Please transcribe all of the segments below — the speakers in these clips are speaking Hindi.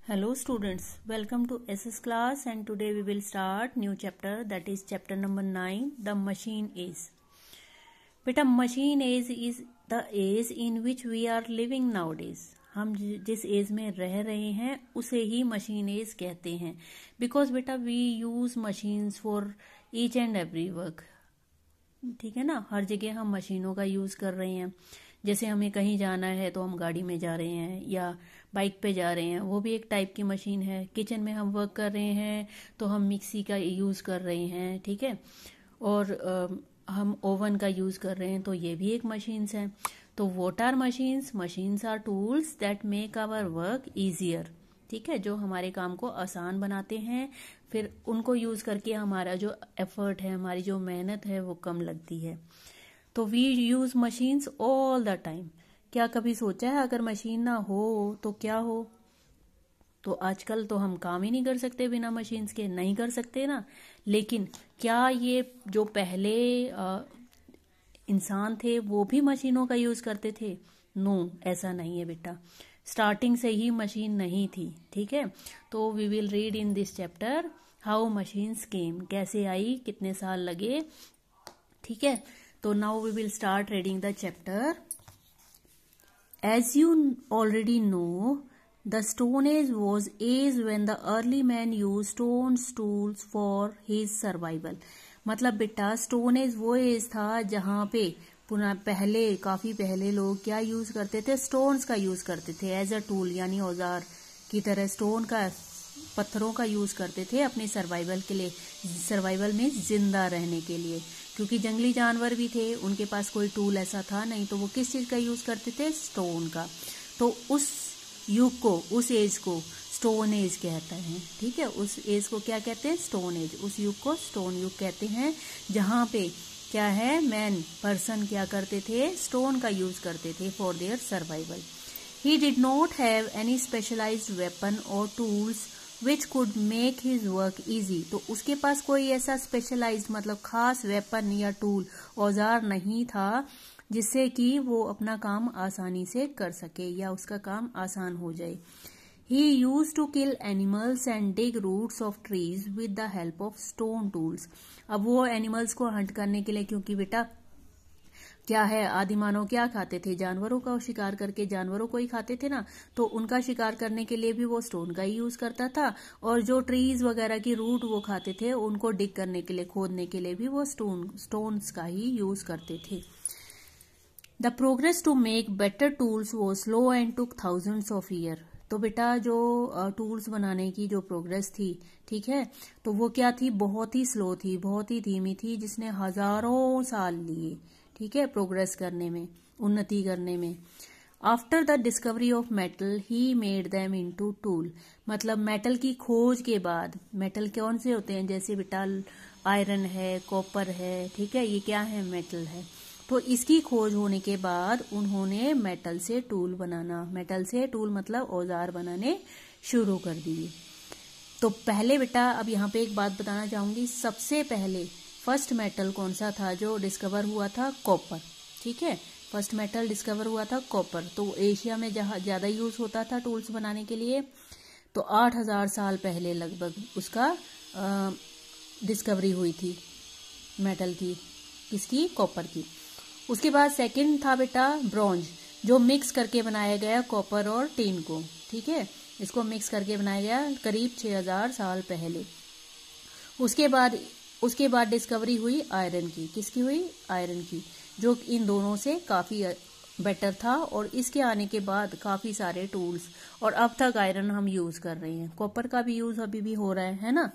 Hello students, welcome to SS class and today we will start new chapter, that is chapter number 9, the machine age. बेटा machine age is the age in which we are living nowadays. हम जिस एज में रह रहे हैं उसे ही मशीन एज कहते हैं. बिकॉज बेटा we use machines for each and every work. ठीक है ना, हर जगह हम मशीनों का यूज कर रहे हैं. जैसे हमें कहीं जाना है तो हम गाड़ी में जा रहे हैं या बाइक पे जा रहे हैं, वो भी एक टाइप की मशीन है. किचन में हम वर्क कर रहे हैं तो हम मिक्सी का यूज कर रहे हैं. ठीक है, और हम ओवन का यूज कर रहे हैं तो ये भी एक मशीन्स है. तो what are machines? Machines are tools that make our work easier. ठीक है, जो हमारे काम को आसान बनाते हैं. फिर उनको यूज करके हमारा जो एफर्ट है, हमारी जो मेहनत है वो कम लगती है. तो we use machines all the time. क्या कभी सोचा है अगर मशीन ना हो तो क्या हो? तो आजकल तो हम काम ही नहीं कर सकते बिना मशीन्स के. नहीं कर सकते ना. लेकिन क्या ये जो पहले इंसान थे वो भी मशीनों का यूज करते थे? नो, ऐसा नहीं है बेटा. स्टार्टिंग से ही मशीन नहीं थी. ठीक है, तो we will read in this chapter how machines came. कैसे आई, कितने साल लगे. ठीक है, तो now we will start reading the chapter. As you already know, the Stone Age was age when the early man used stone tools for his survival. मतलब बेटा स्टोन एज वो एज था जहाँ पे पहले काफी पहले लोग क्या यूज करते थे? स्टोन्स का यूज करते थे एज अ टूल, यानी औजार की तरह स्टोन का, पत्थरों का यूज करते थे अपने सर्वाइवल के लिए, सर्वाइवल में जिंदा रहने के लिए. क्योंकि जंगली जानवर भी थे, उनके पास कोई टूल ऐसा था नहीं, तो वो किस चीज का यूज करते थे? स्टोन का. तो उस युग को, उस एज को स्टोन एज कहते हैं. ठीक है, उस एज को क्या कहते हैं? Stone age. उस युग को स्टोन युग कहते हैं, जहां पे क्या है, मैन पर्सन क्या करते थे? स्टोन का यूज करते थे for their survival. He did not have any specialised weapon और tools which could make his work easy. तो उसके पास कोई ऐसा स्पेशलाइज्ड मतलब खास वेपन या टूल, औजार नहीं था जिससे कि वो अपना काम आसानी से कर सके या उसका काम आसान हो जाए. He used to kill animals and dig roots of trees with the help of stone tools. अब वो एनिमल्स को हंट करने के लिए, क्योंकि बेटा क्या है, आदि मानव क्या खाते थे? जानवरों का शिकार करके जानवरों को ही खाते थे ना. तो उनका शिकार करने के लिए भी वो स्टोन का ही यूज करता था. और जो ट्रीज वगैरह की रूट वो खाते थे, उनको डिग करने के लिए, खोदने के लिए भी वो स्टोन्स का ही यूज करते थे. The progress to make better tools वो slow and took thousands of year. तो बेटा जो टूल्स बनाने की जो प्रोग्रेस थी, ठीक है, तो वो क्या थी? बहुत ही स्लो थी, बहुत ही धीमी थी, जिसने हजारों साल लिए. ठीक है, प्रोग्रेस करने में, उन्नति करने में. After the discovery of metal he made them into tool. मतलब मेटल की खोज के बाद, मेटल कौन से होते हैं? जैसे बेटा आयरन है, कॉपर है. ठीक है, ये क्या है? मेटल है. तो इसकी खोज होने के बाद उन्होंने मेटल से टूल बनाना, मेटल से टूल मतलब औजार बनाने शुरू कर दिए. तो पहले बेटा, अब यहाँ पे एक बात बताना चाहूंगी. सबसे पहले फर्स्ट मेटल कौन सा था जो डिस्कवर हुआ था? कॉपर. ठीक है, फर्स्ट मेटल डिस्कवर हुआ था कॉपर. तो एशिया में जहाँ ज्यादा यूज होता था टूल्स बनाने के लिए, तो 8000 साल पहले लगभग उसका डिस्कवरी हुई थी मेटल की. किसकी? कॉपर की. उसके बाद सेकंड था बेटा ब्रॉन्ज, जो मिक्स करके बनाया गया कॉपर और टीन को. ठीक है, इसको मिक्स करके बनाया गया करीब 6000 साल पहले. उसके बाद डिस्कवरी हुई आयरन की. किसकी हुई? आयरन की, जो इन दोनों से काफी बेटर था. और इसके आने के बाद काफी सारे टूल्स, और अब तक आयरन हम यूज कर रहे हैं. कॉपर का भी यूज अभी भी हो रहा है ना.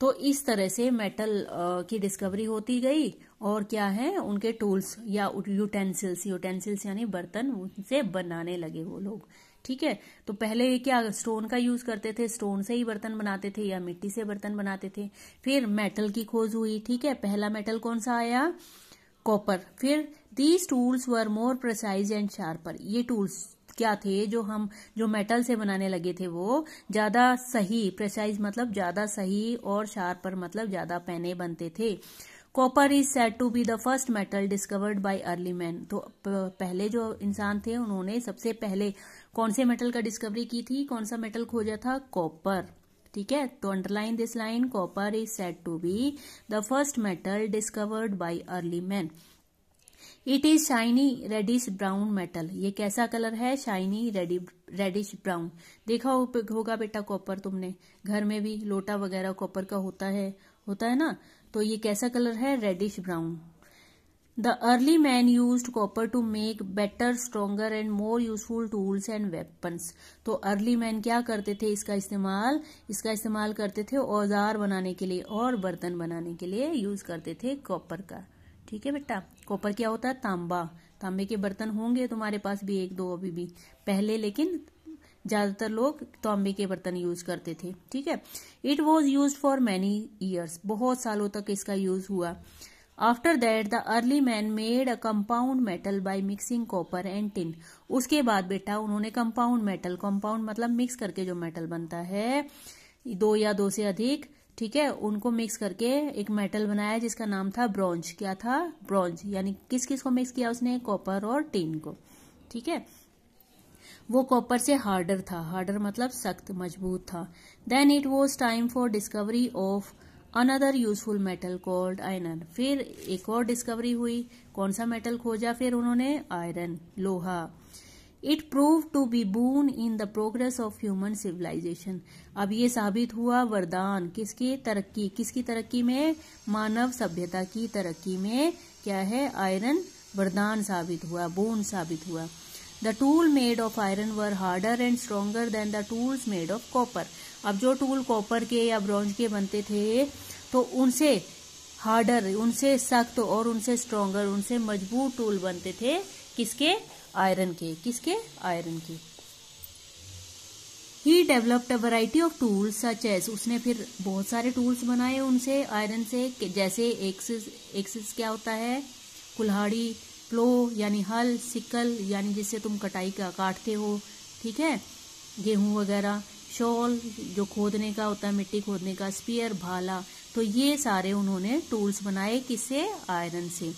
तो इस तरह से मेटल की डिस्कवरी होती गई. और क्या है, उनके टूल्स या यूटेंसिल्स यानी बर्तन, उनसे बनाने लगे वो लोग. ठीक है, तो पहले क्या स्टोन का यूज करते थे, स्टोन से ही बर्तन बनाते थे या मिट्टी से बर्तन बनाते थे. फिर मेटल की खोज हुई. ठीक है, पहला मेटल कौन सा आया? कॉपर. फिर these tools were more precise and sharper. ये टूल्स क्या थे? जो मेटल से बनाने लगे थे वो ज्यादा सही, प्रिसाइज मतलब ज्यादा सही, और शार्पर मतलब ज्यादा पैने बनते थे. Copper is said to be the first metal discovered by early man. तो पहले जो इंसान थे उन्होंने सबसे पहले कौन से मेटल का डिस्कवरी की थी, कौन सा मेटल खोजा था, कॉपर। ठीक है, तो underline this line, copper is said to be the first metal discovered by early man. It is shiny reddish brown metal. ये कैसा कलर है, शाइनी रेडिश ब्राउन। देखा होगा बेटा कॉपर तुमने, घर में भी लोटा वगैरह कॉपर का होता है ना। तो ये कैसा कलर है, reddish brown. The early man used copper to make better, stronger and more useful tools and weapons. तो अर्ली मैन क्या करते थे, इसका इस्तेमाल करते थे औजार बनाने के लिए और बर्तन बनाने के लिए यूज करते थे कॉपर का। ठीक है बेटा, कॉपर क्या होता है, तांबे के बर्तन होंगे तुम्हारे पास भी एक दो अभी भी पहले, लेकिन ज्यादातर लोग तांबे के बर्तन यूज करते थे। ठीक है, it was use for many years, बहुत सालों तक इसका यूज हुआ। After that the early man made a compound metal by mixing copper and tin. उसके बाद बेटा उन्होंने कंपाउंड मतलब मिक्स करके जो मेटल बनता है, दो या दो से अधिक, ठीक है, उनको मिक्स करके एक मेटल बनाया जिसका नाम था ब्रॉन्ज। क्या था, ब्रॉन्ज। यानी किस किस को मिक्स किया उसने, कॉपर और टिन को। ठीक है, वो कॉपर से हार्डर था, हार्डर मतलब सख्त, मजबूत था। Then it was time for discovery of another useful metal called iron. फिर एक और डिस्कवरी हुई, कौन सा मेटल खोजा फिर उन्होंने, आयरन, लोहा। It prove to be boon in the progress of human civilisation. अब ये साबित हुआ वरदान, किसकी तरक्की में, मानव सभ्यता की तरक्की में क्या है, आयरन वरदान साबित हुआ, बून साबित हुआ। The tool made of iron were harder and stronger then the tools made of copper. अब जो टूल कॉपर के या ब्रॉन्ज के बनते थे तो उनसे हार्डर, उनसे सख्त और उनसे स्ट्रोंगर, उनसे मजबूत टूल बनते थे, किसके, आयरन के। किसके, आयरन के। He developed a variety of tools such as, उसने फिर बहुत सारे टूल्स बनाए उनसे, आयरन से, जैसे एक्सिस क्या होता है, कुल्हाड़ी, प्लो यानी हल, सिकल यानी जिससे तुम कटाई का काटते हो, ठीक है, गेहूं वगैरह, शॉल जो खोदने का होता है, मिट्टी खोदने का, स्पीयर भाला। तो ये सारे उन्होंने टूल्स बनाए, किससे, आयरन से,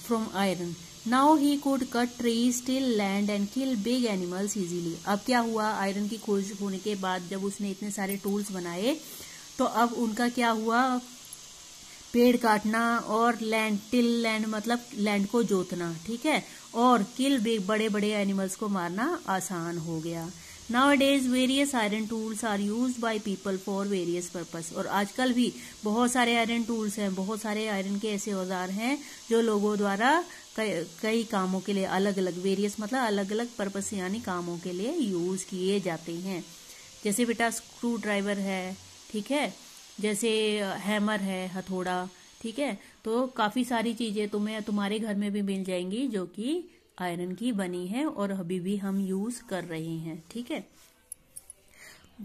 from iron. Now he could cut trees, till land and kill big animals easily. अब क्या हुआ, आयरन की खोज होने के बाद जब उसने इतने सारे टूल्स बनाए तो अब उनका क्या हुआ, पेड़ काटना और टिल लैंड मतलब लैंड को जोतना, ठीक है, और किल बिग बड़े बड़े एनिमल्स को मारना आसान हो गया। Nowadays various iron tools are used by people for various purpose। और आजकल भी बहुत सारे आयरन टूल्स हैं, बहुत सारे आयरन के ऐसे औजार हैं जो लोगों द्वारा कई कामों के लिए अलग अलग, वेरियस मतलब अलग अलग पर्पस यानी कामों के लिए यूज किए जाते हैं। जैसे बेटा स्क्रू ड्राइवर है, ठीक है, जैसे हैमर है, हथौड़ा, ठीक है। तो काफी सारी चीजें तुम्हें तुम्हारे घर में भी मिल जाएंगी जो कि आयरन की बनी है और अभी भी हम यूज कर रहे हैं, ठीक है।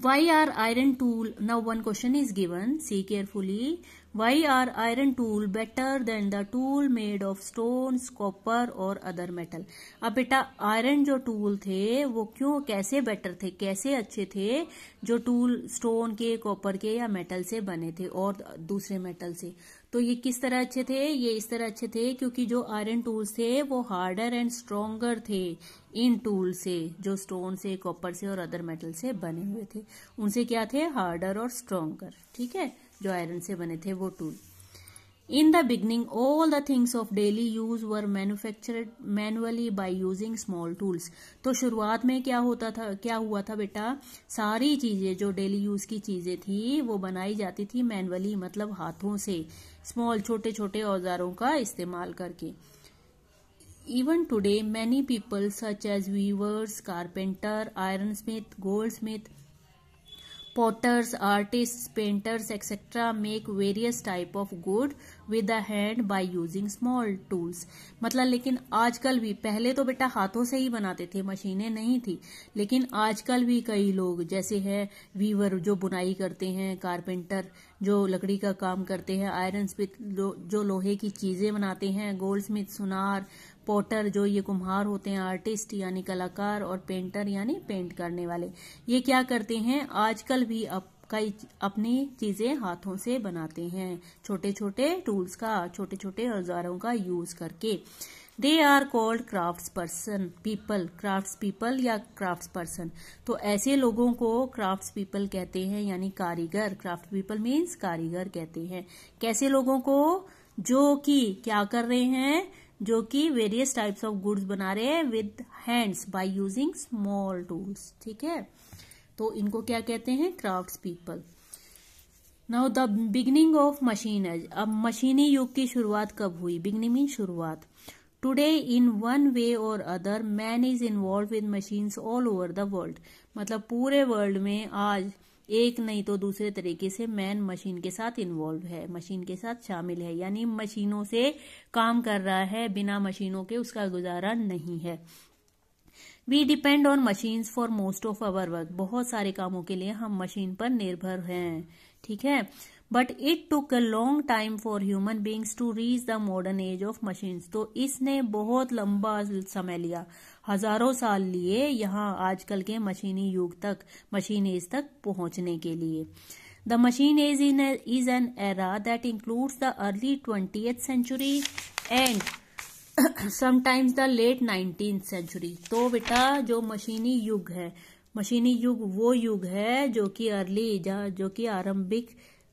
Why are iron tool? Now one question is given. See carefully. Why are iron tool better than the tool made of stones, copper और other metal? अब बेटा आयरन जो टूल थे वो क्यों, कैसे बेटर थे, कैसे अच्छे थे, जो टूल स्टोन के, कॉपर के या मेटल से बने थे और दूसरे मेटल से। तो ये किस तरह अच्छे थे, ये इस तरह अच्छे थे क्योंकि जो आयरन टूल्स थे वो हार्डर एंड स्ट्रोंगर थे इन टूल से, जो स्टोन से, कॉपर से और अदर मेटल से बने हुए थे, उनसे क्या थे, हार्डर और स्ट्रोंगर, ठीक है, जो आयरन से बने थे वो tool. In the beginning, all the things of daily use were manufactured manually by using small tools। तो शुरुआत में क्या हुआ था बेटा, सारी चीजें जो डेली यूज की चीजें थी वो बनाई जाती थी मैनुअली मतलब हाथों से, स्मॉल छोटे छोटे औजारों का इस्तेमाल करके। Even today, many people such as weavers, carpenter, ironsmith, goldsmith, potters, artists, painters, etc. make various type of good with the hand by using small tools। मतलब लेकिन आजकल भी, पहले तो बेटा हाथों से ही बनाते थे, मशीनें नहीं थी, लेकिन आजकल भी कई लोग जैसे है वीवर जो बुनाई करते हैं, कारपेंटर जो लकड़ी का काम करते हैं, आयरन स्मिथ जो लोहे की चीजें बनाते हैं, गोल्ड स्मिथ सुनार, पॉटर जो ये कुम्हार होते हैं, आर्टिस्ट यानी कलाकार, और पेंटर यानी पेंट करने वाले, ये क्या करते हैं आजकल भी, अब अपनी चीजें हाथों से बनाते हैं, छोटे छोटे टूल्स का, छोटे छोटे औजारों का यूज करके। They are called crafts person people, crafts people या क्राफ्ट्स पर्सन। तो ऐसे लोगों को क्राफ्ट्स पीपल कहते हैं, यानी कारीगर। क्राफ्ट पीपल मीन्स कारीगर कहते हैं। कैसे लोगों को? जो कि क्या कर रहे हैं? जो कि वेरियस टाइप्स ऑफ गुड्स बना रहे हैं with hands by using small tools. ठीक है, तो इनको क्या कहते हैं? Crafts people. Now the beginning of machine age. अब मशीनी युग की शुरुआत कब हुई? बिगनिंग मीन शुरुआत। Today in one way or other man is involved with machines all over the world. मतलब पूरे वर्ल्ड में आज एक नहीं तो दूसरे तरीके से मैन मशीन के साथ इन्वॉल्व है, मशीन के साथ शामिल है, यानी मशीनों से काम कर रहा है, बिना मशीनों के उसका गुजारा नहीं है। We depend on machines for most of our work. बहुत सारे कामों के लिए हम मशीन पर निर्भर हैं। ठीक है, but it took a long time for human beings to reach the modern age of machines. तो इसने बहुत लंबा समय लिया, हजारों साल लिए यहाँ आजकल के मशीनी युग तक, मशीन एज तक पहुंचने के लिए। The machine age is an era that includes the early 20th century and sometimes the late 19th century। तो बेटा जो मशीनी युग है, मशीनी युग वो युग है जो कि जो कि आरंभिक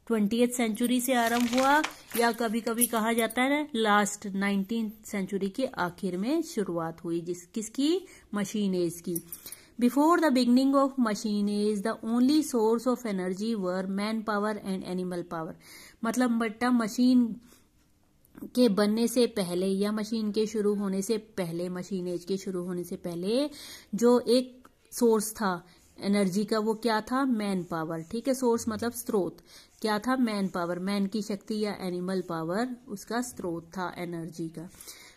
20th century से आरंभ हुआ, या कभी कभी कहा जाता है लास्ट 19th century के आखिर में शुरुआत हुई, किसकी? मशीन एज की। Before the beginning of machine age the only source of energy were man power and animal power. मतलब बेटा मशीन के बनने से पहले या मशीन के शुरू होने से पहले, मशीन एज के शुरू होने से पहले जो एक सोर्स था एनर्जी का, वो क्या था? Man power. ठीक है, सोर्स मतलब स्रोत। क्या था? मैन पावर, मैन की शक्ति या एनिमल पावर उसका स्रोत था एनर्जी का।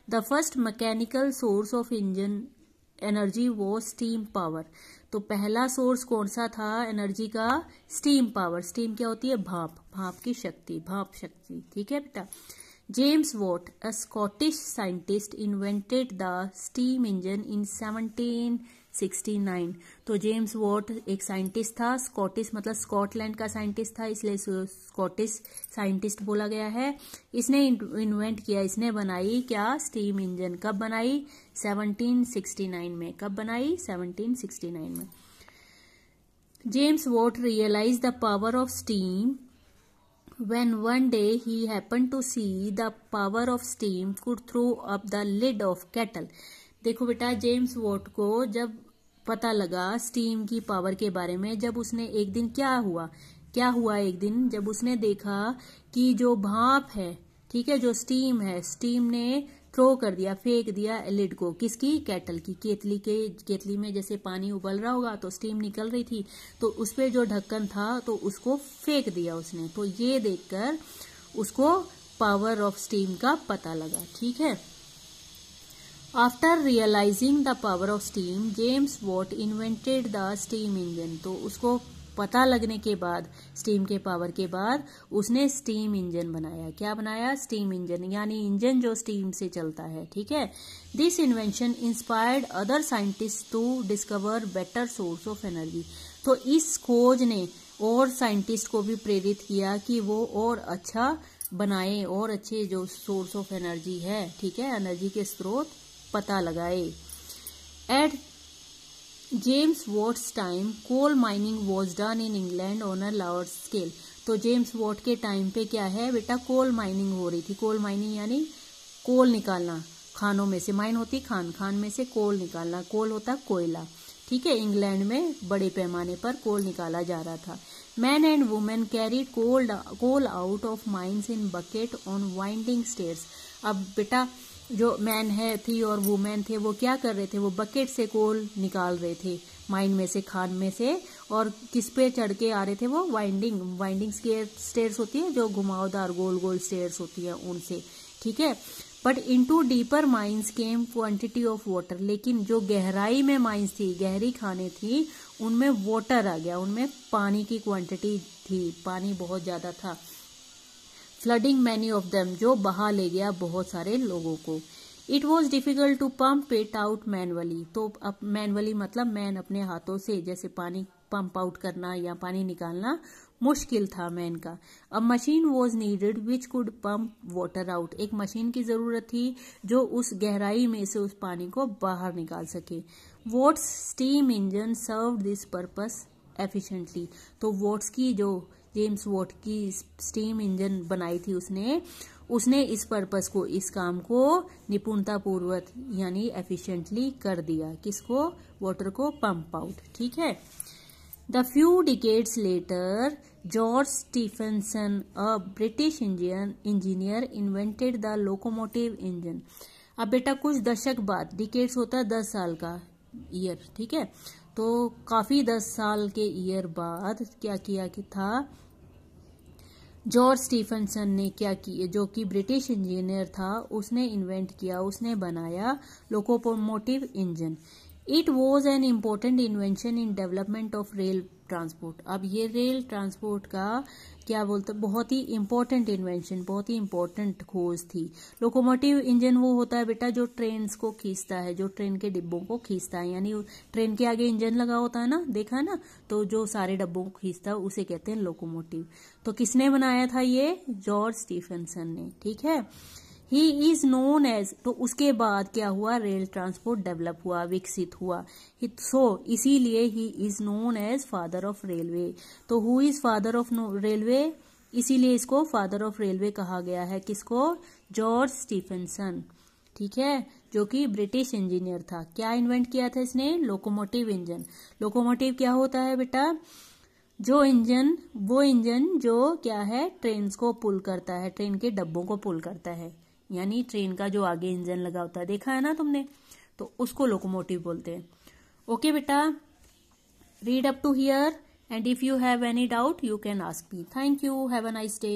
The first mechanical source of engine energy वो स्टीम पावर। तो पहला सोर्स कौन सा था एनर्जी का? Steam power. स्टीम क्या होती है? भाप, भाप की शक्ति, भाप शक्ति। ठीक है बेटा। James Watt a Scottish scientist invented the steam engine in 1769। तो जेम्स वॉट एक साइंटिस्ट था, स्कॉटिश मतलब स्कॉटलैंड का साइंटिस्ट था, इसलिए स्कॉटिश साइंटिस्ट बोला गया है। इसने इन्वेंट किया, इसने बनाई क्या? Steam engine. कब बनाई? 1769 में। कब बनाई? 1769 में। James Watt realise the power of steam when one day he happened to see the power of steam could throw up the lid of kettle। देखो बेटा, जेम्स वॉट को जब पता लगा स्टीम की पावर के बारे में, जब उसने एक दिन क्या हुआ एक दिन जब उसने देखा कि जो भाप है, ठीक है, जो स्टीम है, स्टीम ने थ्रो कर दिया, फेंक दिया लिड को, किसकी? केटल की। केतली में जैसे पानी उबल रहा होगा तो स्टीम निकल रही थी, तो उस पे जो ढक्कन था तो उसको फेंक दिया उसने। तो ये देखकर उसको पावर ऑफ स्टीम का पता लगा। ठीक है। After realising the power of steam James Watt invented the steam engine. तो उसको पता लगने के बाद, स्टीम के पावर के बाद, उसने स्टीम इंजन बनाया। क्या बनाया? स्टीम इंजन, यानी इंजन जो स्टीम से चलता है। ठीक है। This invention inspired other scientist to discover better source of energy. तो इस खोज ने और साइंटिस्ट को भी प्रेरित किया कि वो और अच्छा बनाए, और अच्छे जो सोर्स ऑफ एनर्जी है, ठीक है, एनर्जी के स्रोत पता लगाए। At James Watt's time coal mining was done in England on a large scale. तो जेम्स वॉट के टाइम पे क्या है बेटा? कोल माइनिंग हो रही थी। कोल माइनिंग यानी कोल निकालना, खानों में से, माइन होती खान में से कोल निकालना, कोल होता कोयला। ठीक है, इंग्लैंड में बड़े पैमाने पर कोल निकाला जा रहा था। Man and women carried coal out of mines in bucket on winding stairs. अब बेटा जो मैन है थी और वुमेन थे, वो क्या कर रहे थे? वो बकेट से कोल निकाल रहे थे माइन में से, खान में से, और किस पे चढ़ के आ रहे थे? वो वाइंडिंग स्टेयर्स होती है, जो घुमावदार गोल गोल स्टेयर्स होती है, उनसे। ठीक है। But into deeper mines came quantity of water. लेकिन जो गहराई में माइंस थी, गहरी खाने थी, उनमें वाटर आ गया, उनमें पानी की क्वांटिटी थी, पानी बहुत ज्यादा था। फ्लडिंग मैनी ऑफ देम, जो बहा ले गया बहुत सारे लोगों को। It was difficult to pump it out manually. तो अब मैनुअली मतलब मैन अपने हाथों से जैसे पानी पंप आउट करना या पानी निकालना मुश्किल था मैन का। अ machine was needed which could pump water out, एक मशीन की जरूरत थी जो उस गहराई में से उस पानी को बाहर निकाल सके। Watt's steam engine serve this purpose efficiently, तो वॉट्स की जो जेम्स वॉट की स्टीम इंजन बनाई थी उसने इस पर्पस को, इस काम को निपुणता पूर्वक यानी एफिशिएंटली कर दिया। किसको? वाटर को पंप आउट। ठीक है। The few decades later George Stephenson a British engineer invented the locomotive engine. अब बेटा कुछ दशक बाद, डिकेड्स होता है 10 साल का ईयर, ठीक है, तो काफी 10 साल के ईयर बाद क्या किया कि था, जॉर्ज स्टीफनसन ने क्या किया, जो कि ब्रिटिश इंजीनियर था, उसने इन्वेंट किया, उसने बनाया locomotive engine. It was an important invention in development of rail transport. अब ये रेल ट्रांसपोर्ट का क्या बोलते, बहुत ही इंपॉर्टेंट इन्वेंशन, बहुत ही इंपॉर्टेंट खोज थी। लोकोमोटिव इंजन वो होता है बेटा जो ट्रेन को खींचता है, जो ट्रेन के डिब्बों को खींचता है, यानी ट्रेन के आगे इंजन लगा होता है ना, देखा है ना, तो जो सारे डब्बों को खींचता है उसे कहते हैं लोकोमोटिव। तो किसने बनाया था ये? जॉर्ज स्टीफनसन ने। ठीक है। ही इज नोन एज, तो उसके बाद क्या हुआ, रेल ट्रांसपोर्ट डेवलप हुआ, विकसित हुआ, सो इसीलिए he is known as father of railway. तो who is father of railway, इसीलिए इसको फादर ऑफ रेलवे कहा गया है। किसको? George Stephenson. ठीक है, जो कि ब्रिटिश इंजीनियर था। क्या इन्वेंट किया था इसने? Locomotive engine. लोकोमोटिव क्या होता है बेटा? जो इंजन, वो इंजन जो क्या है, ट्रेन को पुल करता है, ट्रेन के डब्बों को पुल करता है, यानी ट्रेन का जो आगे इंजन लगा होता है, देखा है ना तुमने, तो उसको लोकोमोटिव बोलते हैं। ओके बेटा, read up to here and if you have any doubt you can ask me. Thank you, have a nice day.